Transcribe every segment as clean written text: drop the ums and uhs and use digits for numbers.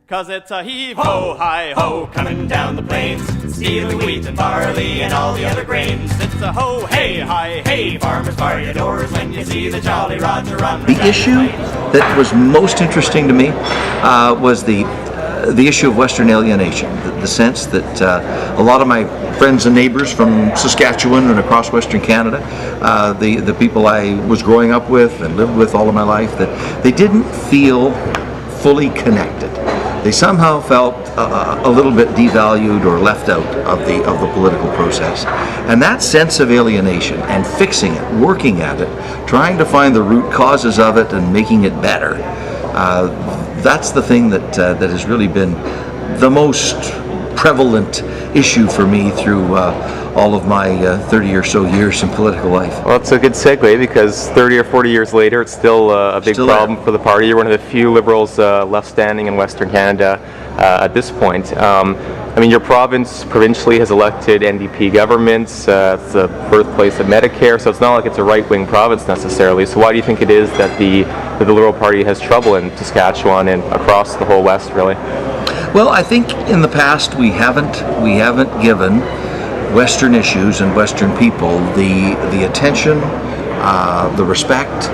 'Cause it's a heave-ho, hi-ho, coming down the plains, stealing wheat and barley and all the other grains. It's a ho, hey, hi, hey, farmers bar your doors when you see the jolly rods run. The issue that was most interesting to me was the issue of Western alienation, the sense that a lot of my friends and neighbors from Saskatchewan and across Western Canada, the people I was growing up with and lived with all of my life, that they didn't feel fully connected. They somehow felt a little bit devalued or left out of the political process. And that sense of alienation and fixing it, working at it, trying to find the root causes of it and making it better, that's the thing that has really been the most prevalent issue for me through all of my 30 or so years in political life. Well, it's a good segue because 30 or 40 years later, it's still a big problem for the party. You're one of the few Liberals left standing in Western Canada at this point. I mean, your province provincially has elected NDP governments. It's the birthplace of Medicare, so it's not like it's a right-wing province necessarily. So why do you think it is that the Liberal Party has trouble in Saskatchewan and across the whole West, really? Well, I think in the past we haven't given Western issues and Western people the attention, the respect,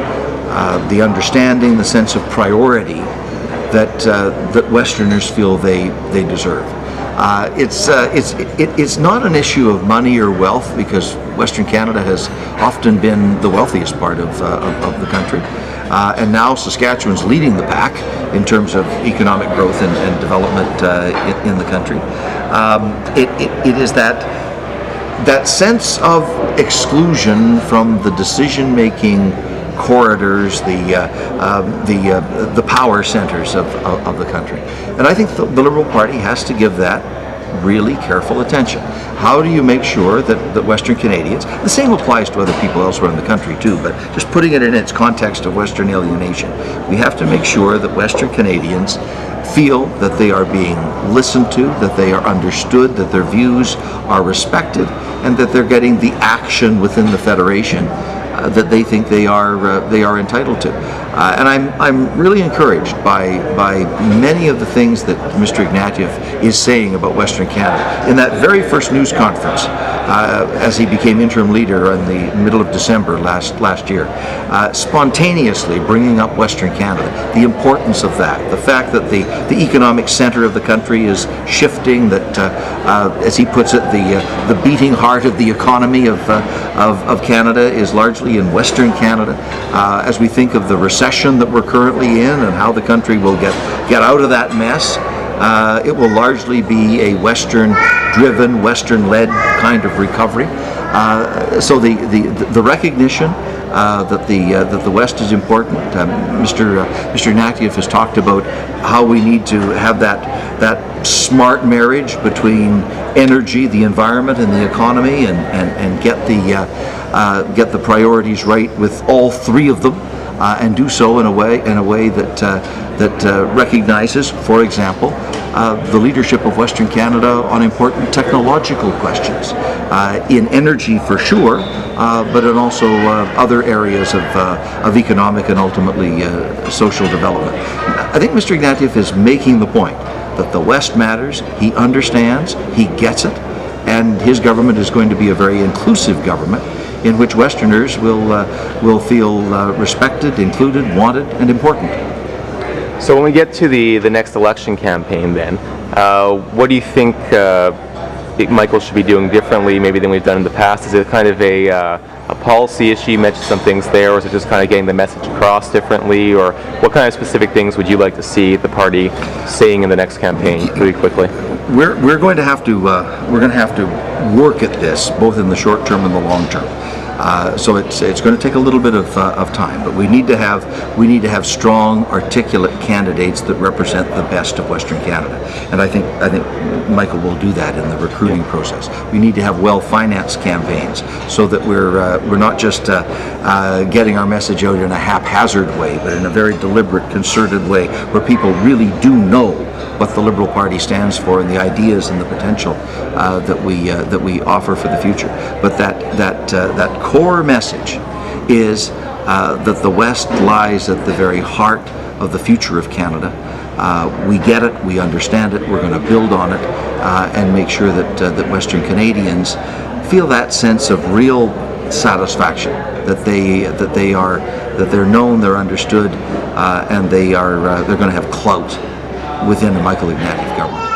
the understanding, the sense of priority that Westerners feel they deserve. It's not an issue of money or wealth, because Western Canada has often been the wealthiest part of the country. And now Saskatchewan's leading the pack in terms of economic growth and development in the country. It is that sense of exclusion from the decision-making corridors, the power centers of the country. And I think the Liberal Party has to give that really careful attention. How do you make sure that Western Canadians, the same applies to other people elsewhere in the country too, but just putting it in its context of Western alienation, we have to make sure that Western Canadians feel that they are being listened to, that they are understood, that their views are respected, and that they're getting the action within the Federation that they think they are entitled to. And I'm really encouraged by many of the things that Mr. Ignatieff is saying about Western Canada. In that very first news conference, as he became interim leader in the middle of December last year, spontaneously bringing up Western Canada, the importance of that, the fact that the economic center of the country is shifting, that as he puts it, the beating heart of the economy of Canada is largely in Western Canada. As we think of the recession that we're currently in and how the country will get out of that mess, it will largely be a Western-driven, Western-led kind of recovery. So the recognition that the West is important. Mr. Ignatieff has talked about how we need to have that smart marriage between energy, the environment, and the economy, and get the priorities right with all three of them, and do so in a way that recognizes, for example, the leadership of Western Canada on important technological questions, in energy for sure, but in also other areas of economic and ultimately social development. I think Mr. Ignatieff is making the point that the West matters. He understands, he gets it, and his government is going to be a very inclusive government in which Westerners will feel respected, included, wanted, and important. So when we get to the next election campaign then, what do you think Michael should be doing differently maybe than we've done in the past? Is it kind of a policy issue? You mentioned some things there, or is it just kind of getting the message across differently, or what kind of specific things would you like to see the party saying in the next campaign pretty quickly? We're going to have to work at this both in the short term and the long term. So it's going to take a little bit of time, but we need to have strong, articulate candidates that represent the best of Western Canada, and I think Michael will do that in the recruiting process. We need to have well-financed campaigns so that we're not just getting our message out in a haphazard way, but in a very deliberate, concerted way, where people really do know what the Liberal Party stands for and the ideas and the potential that we offer for the future. But that core message is that the West lies at the very heart of the future of Canada, We get it, we understand it, we're going to build on it, and make sure that Western Canadians feel that sense of real satisfaction, that they're known, they're understood, and they're going to have clout within the Michael Ignatieff government.